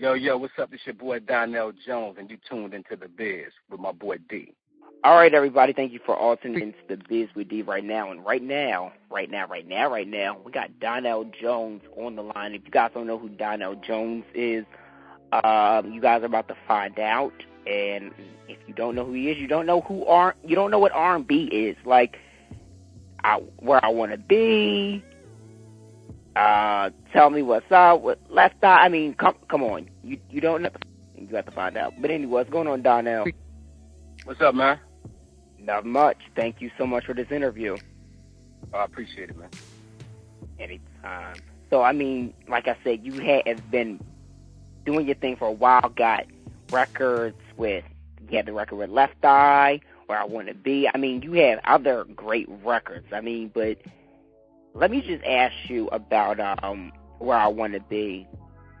Yo, what's up? This your boy Donnell Jones, and you tuned into The Biz with my boy D. All right, everybody, thank you for all tuning into The Biz with D right now. And right now, we got Donnell Jones on the line. If you guys don't know who Donnell Jones is, you guys are about to find out. And if you don't know who he is, you don't know what R&B is. Like, Where I Want to Be, Tell Me What's Up, with Left Eye. I mean, come on. You don't know. You have to find out. But anyway, what's going on, Donnell? What's up, man? Not much. Thank you so much for this interview. I appreciate it, man. Anytime. So, I mean, like I said, you have been doing your thing for a while, got records with, you had the record with Left Eye, Where I Want to Be. I mean, you have other great records. I mean, but let me just ask you about Where I Want to Be,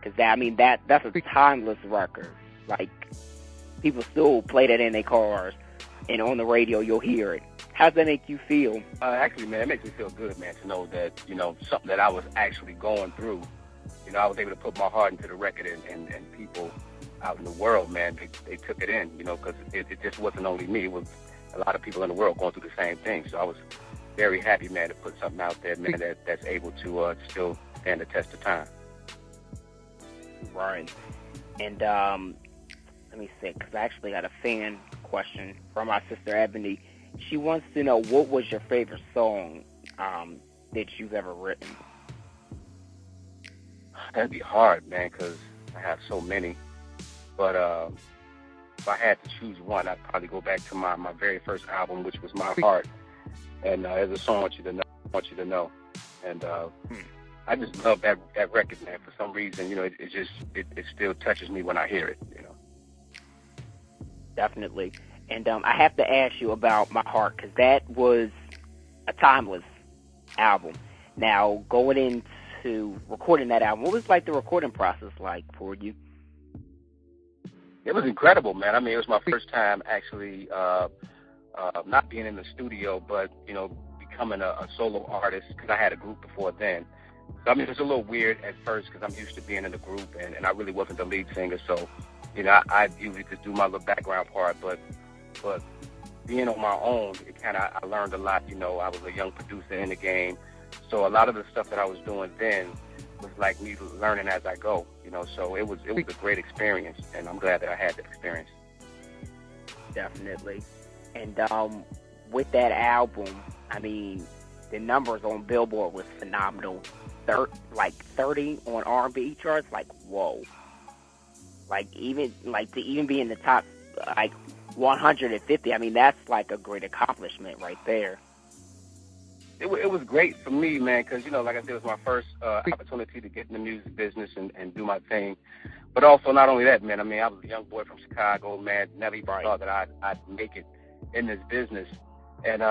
because that's a timeless record. Like, people still play that in their cars, and on the radio you'll hear it. How does that make you feel? Actually, man, it makes me feel good, man, to know that, something that I was actually going through, I was able to put my heart into the record, and people out in the world, man, they took it in, because it just wasn't only me. It was a lot of people in the world going through the same thing. So I was very happy, man, to put something out there, man, that's able to still stand the test of time. Right. And let me see, because I actually got a fan question from my sister Ebony. She wants to know, what was your favorite song that you've ever written? That'd be hard, man, because I have so many. But if I had to choose one, I'd probably go back to my very first album, which was My Heart. And there's a song I want you to know. And I just love that record, man. For some reason, it still touches me when I hear it, Definitely. And I have to ask you about My Heart, because that was a timeless album. Now, going into recording that album, what was the recording process like for you? It was incredible, man. I mean, it was my first time actually not being in the studio, but, becoming a solo artist, because I had a group before then. So, I mean, it was a little weird at first because I'm used to being in a group, and I really wasn't the lead singer. So, I usually just do my little background part, but being on my own, I learned a lot. I was a young producer in the game, so a lot of the stuff that I was doing then was like me learning as I go. So it was a great experience, and I'm glad that I had that experience. Definitely. And with that album, I mean, the numbers on Billboard was phenomenal. 30 on R&B charts, whoa. To even be in the top 150, I mean, that's a great accomplishment right there. It was great for me, man, because, like I said, it was my first opportunity to get in the music business and do my thing. But also, not only that, man, I mean, I was a young boy from Chicago, man, never even thought that I'd make it in this business. And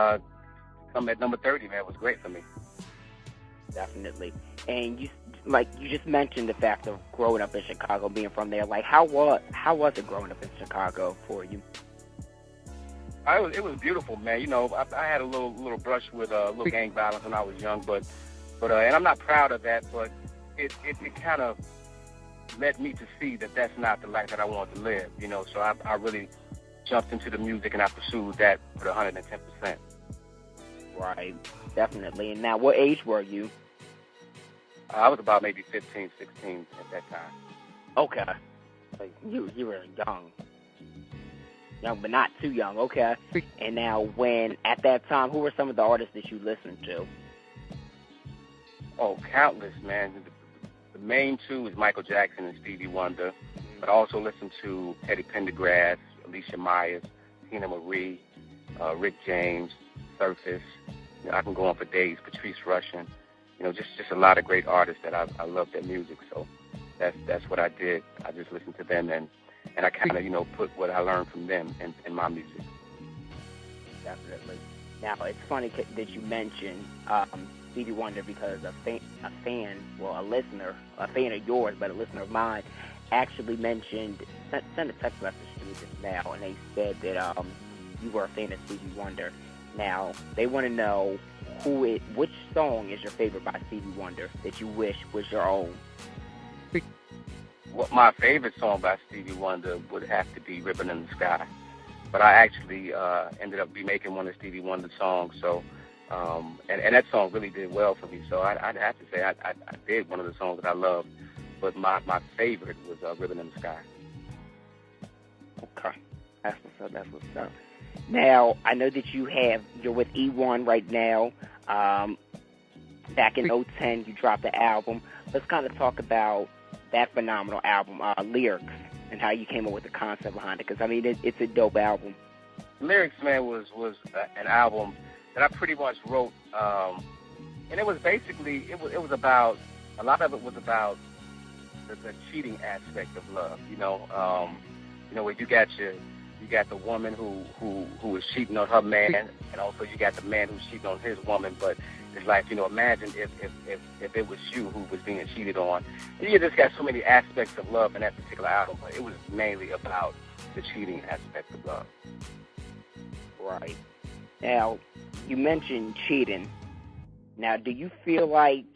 come at number 30, man, was great for me. Definitely. And you just mentioned the fact of growing up in Chicago, being from there. How was it growing up in Chicago for you? It was beautiful, man. I had a little brush with little gang violence when I was young, but and I'm not proud of that, but it kind of led me to see that that's not the life that I wanted to live. So I really jumped into the music, and I pursued that with 110%. Right, definitely. And now, what age were you? I was about maybe 15, 16 at that time. Okay. You were young, but not too young. Okay. And now, at that time, who were some of the artists that you listened to? Oh, countless, man. The main two is Michael Jackson and Stevie Wonder, but I also listened to Teddy Pendergrass, Alicia Myers, Tina Marie, Rick James, Surface. I can go on for days. Patrice Rushen. Just a lot of great artists that I love their music. So that's what I did. I just listened to them, and I kind of, put what I learned from them in my music. Definitely. Now, it's funny that you mentioned Stevie Wonder, because a fan of yours, but a listener of mine, actually sent a text message to me just now, and they said that you were a fan of Stevie Wonder. Now, they want to know which song is your favorite by Stevie Wonder that you wish was your own? What my favorite song by Stevie Wonder would have to be "Ribbon in the Sky," but I actually ended up remaking one of Stevie Wonder's songs. So, and that song really did well for me. So I'd have to say I did one of the songs that I loved, but my favorite was "Ribbon in the Sky." Okay, that's what's up. That's what's up. Now I know that you're with E1 right now. Back in 2010, you dropped the album. Let's kind of talk about that phenomenal album, Lyrics, and how you came up with the concept behind it. Because I mean, it's a dope album. Lyrics, man, was an album that I pretty much wrote, and it was basically it was about, a lot of it was about the cheating aspect of love. Where you got the woman who is cheating on her man, and also you got the man who's cheating on his woman. But it's like, imagine if it was you who was being cheated on. And you just got so many aspects of love in that particular album, but it was mainly about the cheating aspect of love. Right. Now, you mentioned cheating. Now, do you feel like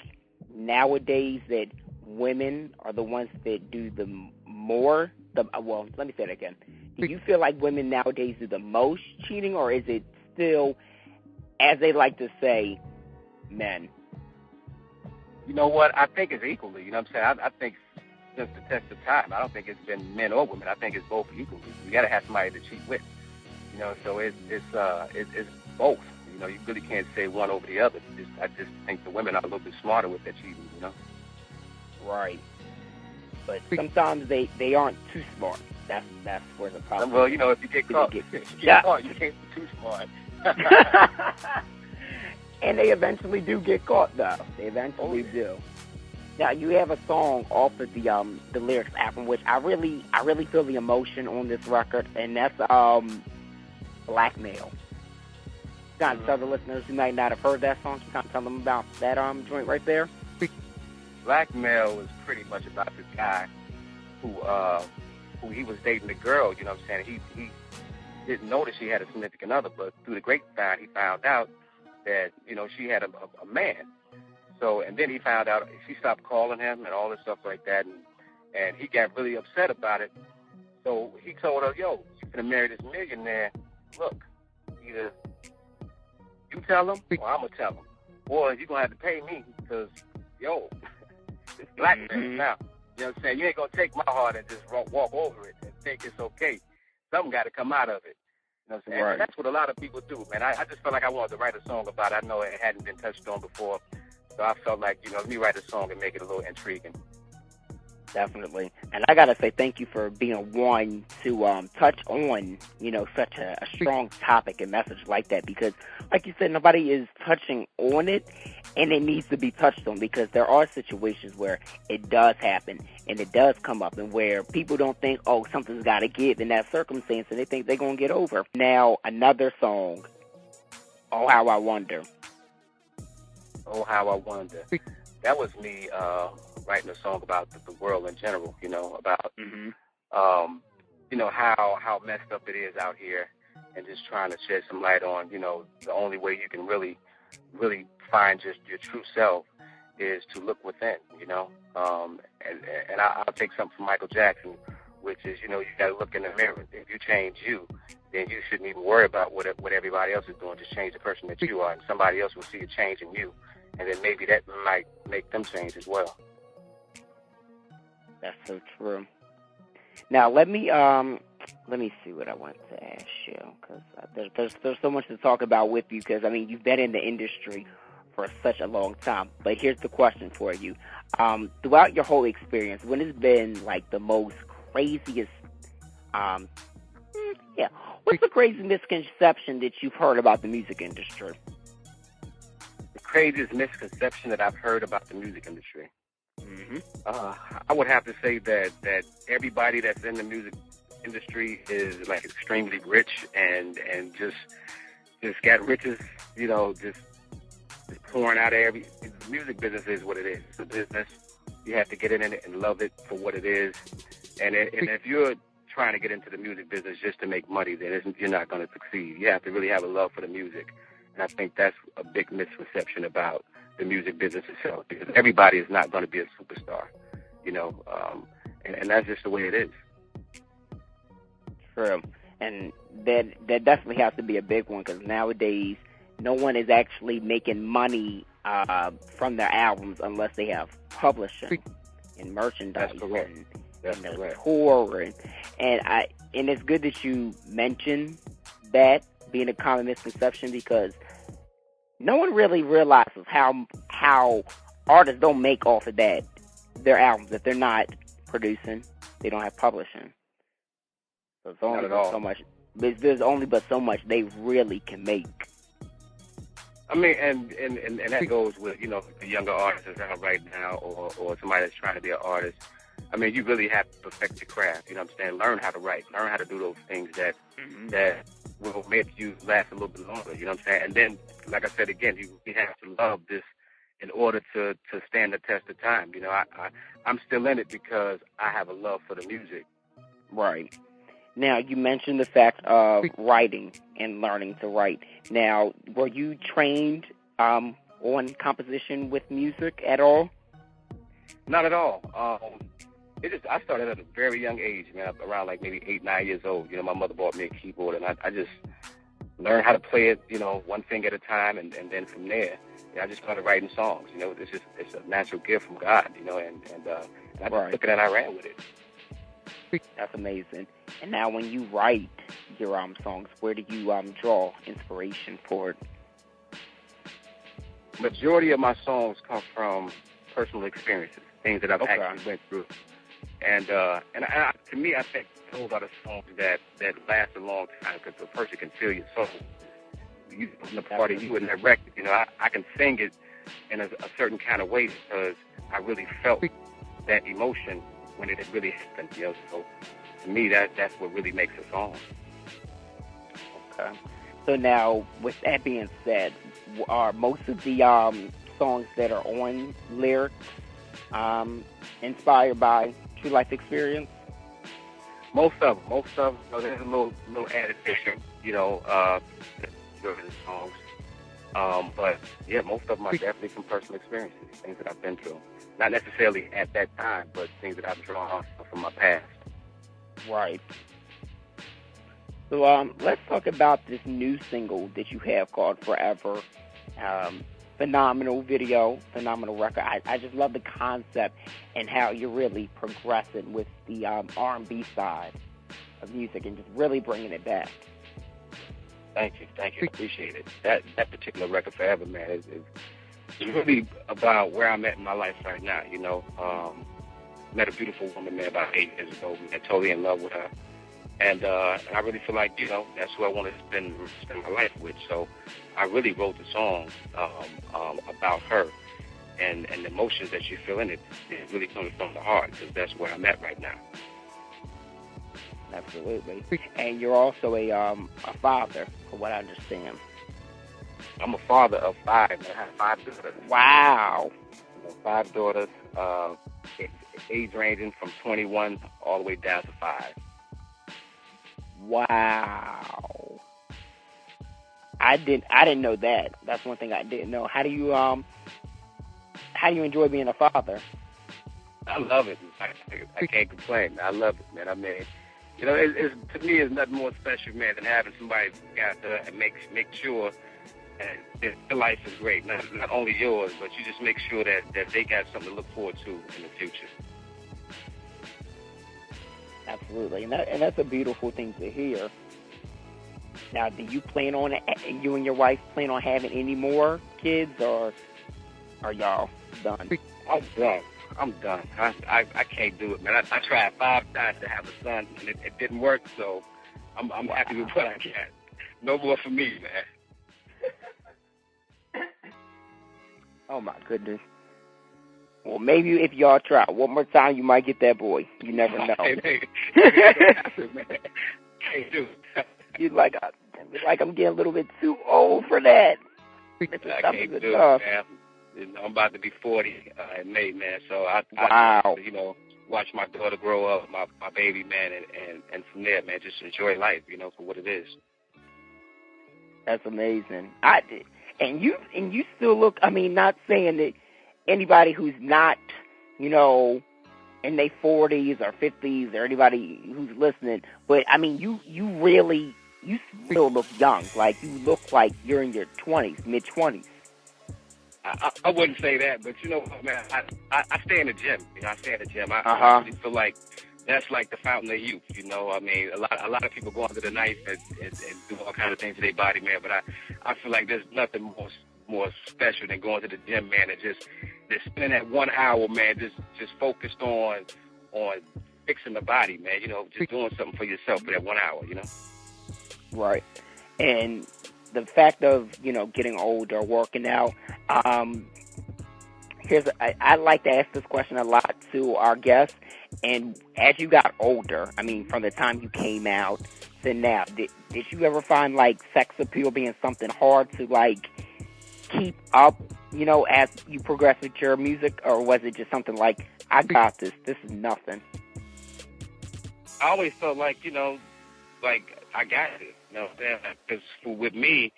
nowadays that women are the ones that do let me say that again. Do you feel like women nowadays do the most cheating, or is it still, as they like to say, men? You know what? I think it's equally. You know what I'm saying? I think since the test of time, I don't think it's been men or women. I think it's both equally. You got to have somebody to cheat with. So it's both. You really can't say one over the other. I just think the women are a little bit smarter with their cheating. Right. But sometimes they aren't too smart. That's where the problem. Well, if you get caught, you can't be too smart. And they eventually do get caught, though. They eventually do. Now, you have a song off of the Lyrics album, which I really feel the emotion on this record, and that's Blackmail. Kind of tell the listeners who might not have heard that song, you kind of tell them about that joint right there. Blackmail was pretty much about this guy who he was dating a girl. You know what I'm saying? He didn't know that she had a significant other, but through the grapevine, he found out that she had a man. So, and then he found out she stopped calling him and all this stuff like that, and he got really upset about it. So he told her, "Yo, you're gonna marry this millionaire. Look, either you tell him or I'm gonna tell him, or you're gonna have to pay me because it's blackmail now. You know what I'm saying? You ain't gonna take my heart and just walk over it and think it's okay. Something got to come out of it." You know what I'm saying? Right. And that's what a lot of people do, man. I just felt like I wanted to write a song about it. I know it hadn't been touched on before, so I felt like, let me write a song and make it a little intriguing. Definitely. And I got to say thank you for being one to touch on, such a strong topic and message like that, because, like you said, nobody is touching on it, and it needs to be touched on, because there are situations where it does happen and it does come up, and where people don't think, something's got to give in that circumstance, and they think they're going to get over. Now, another song, Oh How I Wonder. Oh How I Wonder. That was me writing a song about the world in general, about, how messed up it is out here, and just trying to shed some light on, the only way you can really, really find just your true self is to look within, and I'll take something from Michael Jackson, which is, you got to look in the mirror. If you change you, then you shouldn't even worry about what everybody else is doing. Just change the person that you are, and somebody else will see a change in you, and then maybe that might make them change as well. That's so true. Now let me see what I want to ask you, because there's so much to talk about with you, because you've been in the industry for such a long time. But here's the question for you: throughout your whole experience, when has been like the most craziest? What's the crazy misconception that you've heard about the music industry? The craziest misconception that I've heard about the music industry. I would have to say that everybody that's in the music industry is like extremely rich and just got riches, just pouring out of the music business is what it is. It's a business. You have to get in it and love it for what it is. And if you're trying to get into the music business just to make money, then you're not going to succeed. You have to really have a love for the music. And I think that's a big misconception about the music business itself, because everybody is not going to be a superstar, and that's just the way it is. True. And that definitely has to be a big one, because nowadays no one is actually making money from their albums unless they have publishing and merchandise and the tour, and it's good that you mentioned that being a common misconception, because no one really realizes how artists don't make off of that, their albums, if they're not producing, they don't have publishing. So it's only so much. There's only but so much they really can make. I mean, and that goes with, you know, the younger artists that's out right now, or somebody that's trying to be an artist. I mean, you really have to perfect your craft. You know what I'm saying? Learn how to write. Learn how to do those things that will make you last a little bit longer. You know what I'm saying? And then, like I said again, you have to love this in order to stand the test of time. You know, I'm still in it because I have a love for the music. Right. Now, you mentioned the fact of writing and learning to write. Now, were you trained on composition with music at all? Not at all. I started at a very young age, man, around like maybe 8, 9 years old. You know, my mother bought me a keyboard, and I just learned how to play it, you know, one thing at a time, and then from there, I just started writing songs. You know, it's a natural gift from God, you know, and I just took it and I ran with it. That's amazing. And now, when you write your songs, where do you draw inspiration for it? Majority of my songs come from personal experiences, things that I've actually went through, and to me, I think those are the songs that last a long time, because the person can feel your soul. You putting a part of you in that record. You know, I can sing it in a certain kind of way because I really felt that emotion when it really happened, you know. So to me, that's what really makes a song. Okay. So now, with that being said, are most of the songs that are on lyrics inspired by true life experience? Most of them. You know, there's a little added picture, you know, during the songs. But yeah, most of them are definitely from personal experiences, things that I've been through. Not necessarily at that time, but things that I've drawn from my past. Right. So let's talk about this new single that you have called Forever. Phenomenal video, phenomenal record. I just love the concept and how you're really progressing with the R&B side of music and just really bringing it back. Thank you. Appreciate it. That particular record, Forever, man, is really about where I'm at in my life right now. You know, met a beautiful woman, man, about 8 years ago. We got totally in love with her, and I really feel like, you know, that's who I want to spend my life with. So I really wrote the song about her, and the emotions that you feel in it is really coming from the heart, because that's where I'm at right now. Absolutely. And you're also a father, from what I understand. I'm a father of 5, and I have 5 daughters. Wow. 5 daughters, age ranging from 21 all the way down to 5. Wow. I didn't know that. That's one thing I didn't know. How do you enjoy being a father? I love it. I can't complain. I love it, man. I mean, you know, it's to me, it's nothing more special, man, than having somebody got to make sure that their life is great. Not only yours, but you just make sure that they got something to look forward to in the future. Absolutely, and that's a beautiful thing to hear. Now, do you you and your wife plan on having any more kids, or are y'all done? I'm done. I can't do it, man. I tried 5 times to have a son, and it didn't work, so I'm happy with what I got. No more for me, man. Oh, my goodness. Well, maybe if y'all try one more time, you might get that boy. You never know. Hey, man. Can't do it. You're like I'm getting a little bit too old for that. I can't do it, man. You know, I'm about to be 40 in May, man. So I you know, watch my daughter grow up, my baby, man, and from there, man, just enjoy life, you know, for what it is. That's amazing. And you still look. I mean, not saying that anybody who's not, you know, in their 40s or 50s or anybody who's listening, but I mean, you still look young. Like, you look like you're in your 20s, mid-20s. I wouldn't say that, but you know what, man, I stay in the gym. You know, I stay in the gym. I really feel like that's like the fountain of youth. You know, I mean, a lot of people go under the knife and do all kinds of things to their body, man. But I feel like there's nothing more special than going to the gym, man, and just spending that 1 hour, man, just focused on fixing the body, man. You know, just doing something for yourself for that 1 hour. You know. Right, and the fact of, you know, getting older, working out. I like to ask this question a lot to our guests. And as you got older, I mean, from the time you came out to now, did you ever find, like, sex appeal being something hard to, like, keep up, you know, as you progress with your music? Or was it just something like, I got this, this is nothing? I always felt like, you know, like, I got it. You know, because with me,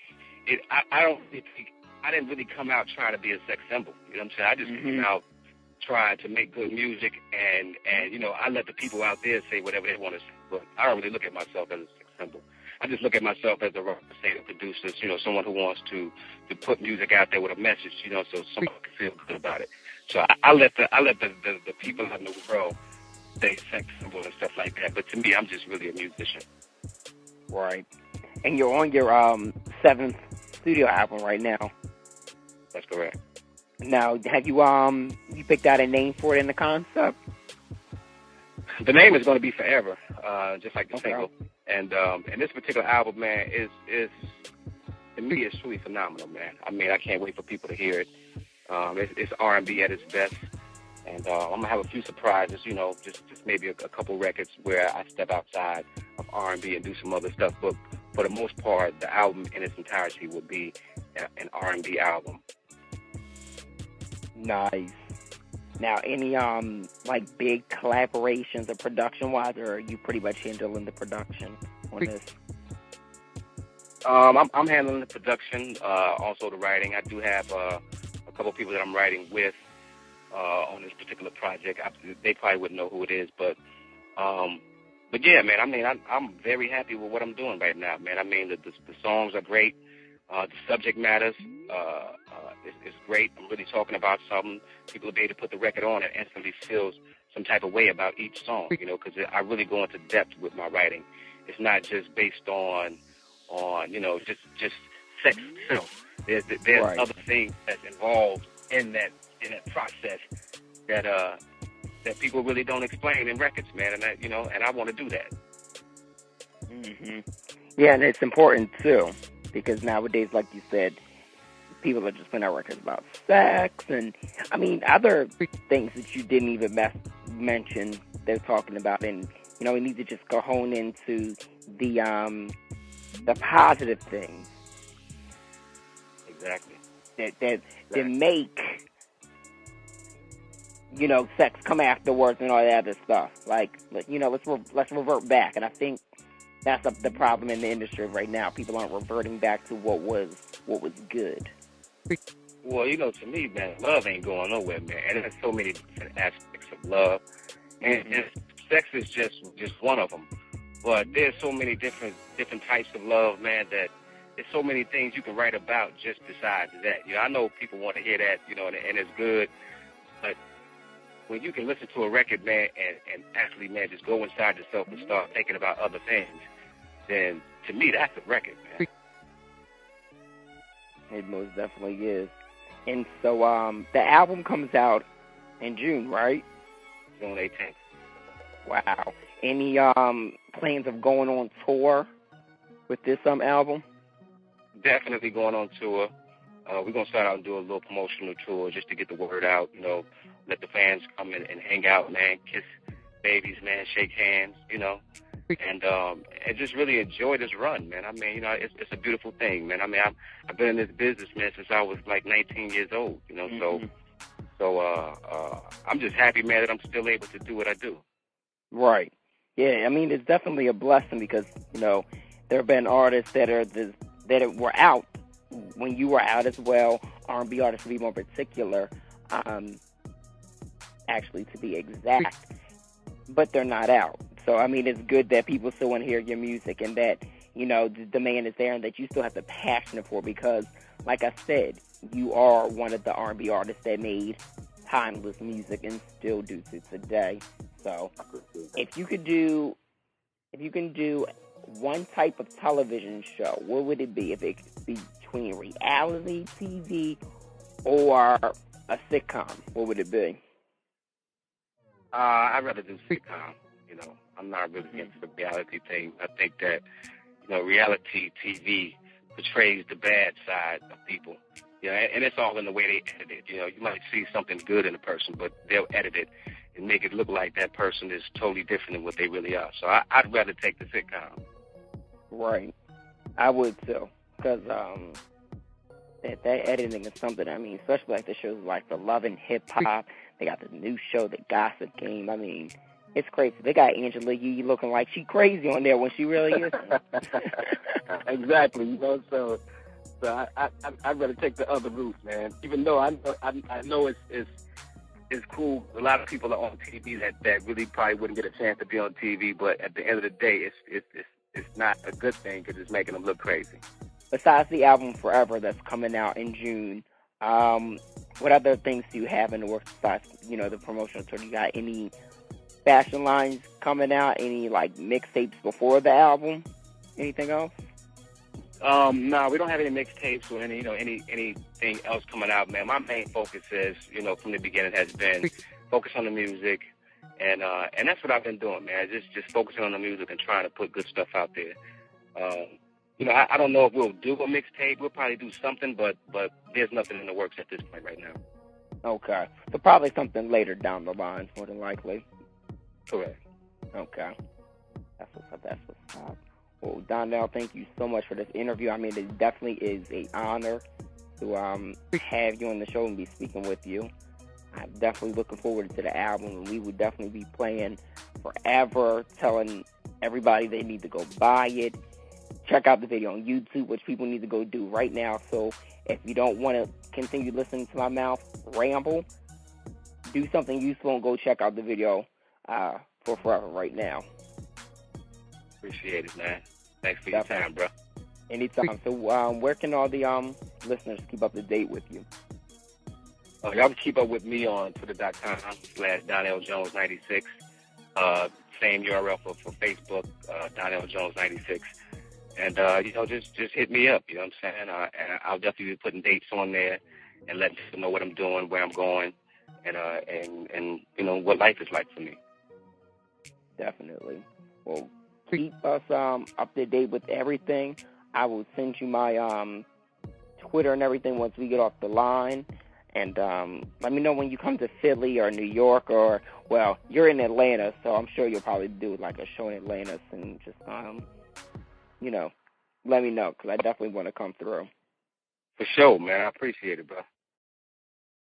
I didn't really come out trying to be a sex symbol. You know what I'm saying? I just came out trying to make good music, and you know, I let the people out there say whatever they want to say. But I don't really look at myself as a sex symbol. I just look at myself as a representative producer, you know, someone who wants to put music out there with a message, you know, so someone can feel good about it. So I let the people out in the world say sex symbol and stuff like that. But to me, I'm just really a musician. Right. And you're on your 7th studio album right now. That's correct. Now, have you picked out a name for it in the concept? The name is going to be Forever, just like the single. And this particular album, man, is to me, it's truly phenomenal, man. I mean, I can't wait for people to hear it. It's R&B at its best. And I'm going to have a few surprises, you know, just maybe a couple records where I step outside of R&B and do some other stuff. But for the most part, the album in its entirety will be an R&B album. Nice. Now, any like big collaborations or production-wise, or are you pretty much handling the production on this? I'm handling the production, also the writing. I do have a couple people that I'm writing with on this particular project. They probably wouldn't know who it is, but yeah, man. I mean, I'm very happy with what I'm doing right now, man. I mean, the songs are great. The subject matters is great. I'm really talking about something. People will be able to put the record on and instantly feel some type of way about each song, you know, because I really go into depth with my writing. It's not just based on you know, just sex itself. There's right. Other things that's involved in that process that people really don't explain in records, man. And that, you know, and I want to do that. Mm-hmm. Yeah, and it's important too, because nowadays, like you said, people are just putting out records about sex and, I mean, other things that you didn't even mention they're talking about. And, you know, we need to just go hone into the positive things. Exactly. That make, you know, sex come afterwards and all that other stuff. Like, you know, let's revert back. And I think that's the problem in the industry right now. People aren't reverting back to what was good. Well, you know, to me, man, love ain't going nowhere, man. And there's so many different aspects of love, and sex is just one of them. But there's so many different types of love, man, that there's so many things you can write about just besides that. You know, I know people want to hear that, you know, and it's good, but when you can listen to a record, man, and actually, man, just go inside yourself and start thinking about other things, then to me, that's a record, man. It most definitely is. And so the album comes out in June, right? June 18th. Wow. Any plans of going on tour with this album? Definitely going on tour. We're going to start out and do a little promotional tour just to get the word out, you know, let the fans come in and hang out, man, kiss babies, man, shake hands, you know, and just really enjoy this run, man. I mean, you know, it's a beautiful thing, man. I mean, I've been in this business, man, since I was like 19 years old, you know, so I'm just happy, man, that I'm still able to do what I do. Right. Yeah, I mean, it's definitely a blessing because, you know, there have been artists that were out when you were out as well, R&B artists to be more particular, actually, to be exact, but they're not out. So, I mean, it's good that people still want to hear your music and that, you know, the demand is there and that you still have the passion for it because, like I said, you are one of the R&B artists that made timeless music and still do to today. So, if you can do one type of television show, what would it be? If it could be between reality TV or a sitcom, what would it be? I'd rather do sitcom. You know, I'm not really into the reality thing. I think that, you know, reality TV portrays the bad side of people. You know, and it's all in the way they edit it. You know, you might see something good in a person, but they'll edit it and make it look like that person is totally different than what they really are. So I'd rather take the sitcom. Right. I would too. Because that editing is something, I mean, especially like the shows like the Love and Hip Hop. They got the new show, The Gossip Game. I mean, it's crazy. They got Angela Yee looking like she crazy on there when she really is. Exactly. You know, so I'd rather take the other route, man. Even though I know it's cool. A lot of people are on TV that really probably wouldn't get a chance to be on TV, but at the end of the day, it's not a good thing because it's making them look crazy. Besides the album Forever that's coming out in June, what other things do you have in the works besides, you know, the promotional tour? You got any fashion lines coming out? Any like mixtapes before the album? Anything else? No, we don't have any mixtapes or anything else coming out, man. My main focus is, you know, from the beginning has been focus on the music, and that's what I've been doing, man. Just focusing on the music and trying to put good stuff out there. You know, I don't know if we'll do a mixtape. We'll probably do something, but there's nothing in the works at this point right now. Okay, so probably something later down the line, more than likely. Correct. Okay, that's what's up. That's what's up. Well, Donnell, thank you so much for this interview. I mean, it definitely is an honor to have you on the show and be speaking with you. I'm definitely looking forward to the album, and we will definitely be playing Forever, telling everybody they need to go buy it. Check out the video on YouTube, which people need to go do right now. So if you don't want to continue listening to my mouth ramble, do something useful and go check out the video for Forever right now. Appreciate it, man. Thanks for your time, bro. Anytime. So where can all the listeners keep up to date with you? Y'all can keep up with me on twitter.com/DonnellJones96. Same URL for Facebook, DonnellJones96. And, you know, just hit me up, you know what I'm saying? And I'll definitely be putting dates on there and letting people know what I'm doing, where I'm going, and you know, what life is like for me. Definitely. Well, keep us up to date with everything. I will send you my Twitter and everything once we get off the line. And let me know when you come to Philly or New York or, well, you're in Atlanta, so I'm sure you'll probably do like a show in Atlanta and just, you know, let me know because I definitely want to come through. For sure, man. I appreciate it, bro.